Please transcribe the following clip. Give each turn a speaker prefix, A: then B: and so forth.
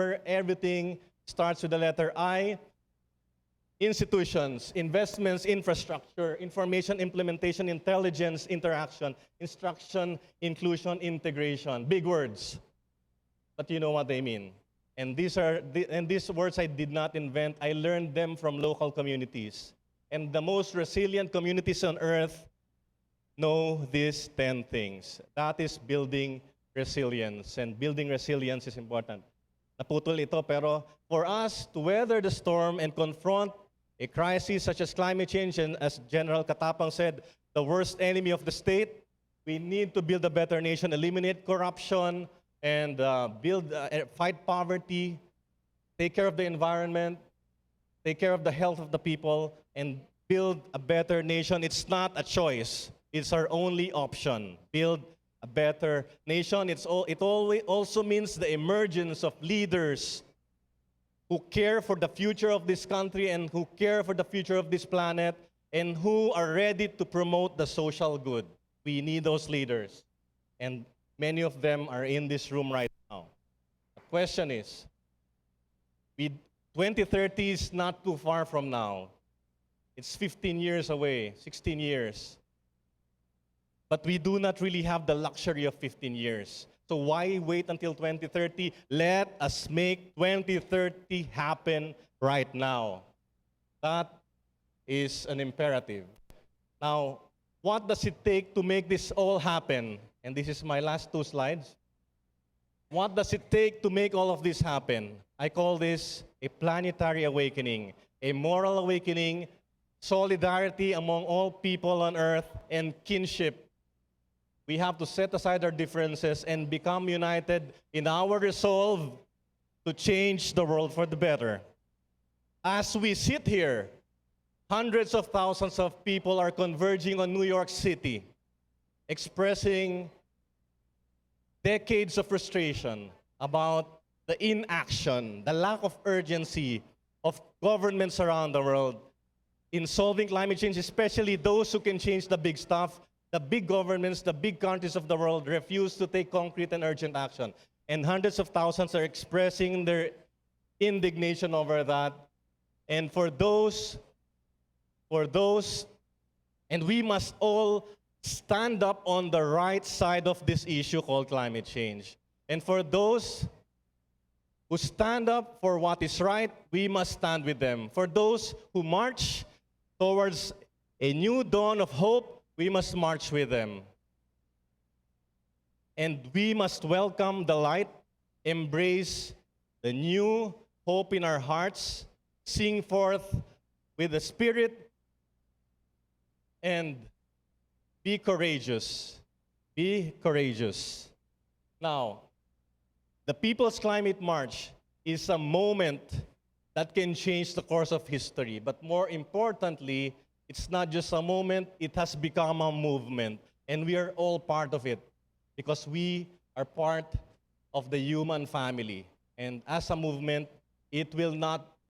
A: remember, everything starts with the letter I. Institutions, investments, infrastructure, information, implementation, intelligence, interaction, instruction, inclusion, integration. Big words, but you know what they mean. And these words I did not invent. I learned them from local communities. And the most resilient communities on earth know these 10 things. That is building resilience. And building resilience is important. Naputol ito, pero for us to weather the storm and confront a crisis such as climate change, and as General Katapang said, the worst enemy of the state, we need to build a better nation, eliminate corruption, and fight poverty, take care of the environment, take care of the health of the people, and build a better nation. It's not a choice. It's our only option. Build a better nation. It also means the emergence of leaders who care for the future of this country and who care for the future of this planet and who are ready to promote the social good. We need those leaders. And many of them are in this room right now. The question is, 2030 is not too far from now. It's 15 years away, 16 years. But we do not really have the luxury of 15 years. So why wait until 2030? Let us make 2030 happen right now. That is an imperative. Now, what does it take to make this all happen? And this is my last 2 slides. What does it take to make all of this happen? I call this a planetary awakening, a moral awakening, solidarity among all people on earth, and kinship. We have to set aside our differences and become united in our resolve to change the world for the better. As we sit here, hundreds of thousands of people are converging on New York City, expressing decades of frustration about the inaction, the lack of urgency of governments around the world in solving climate change, especially those who can change the big stuff. The big governments, the big countries of the world refuse to take concrete and urgent action. And hundreds of thousands are expressing their indignation over that. And for those, and we must all stand up on the right side of this issue called climate change. And for those who stand up for what is right, we must stand with them. For those who march towards a new dawn of hope, we must march with them. And we must welcome the light, embrace the new hope in our hearts, sing forth with the Spirit, and be courageous. Be courageous. Now, the People's Climate March is a moment that can change the course of history. But more importantly, it's not just a moment, it has become a movement. And we are all part of it because we are part of the human family. And as a movement, it will not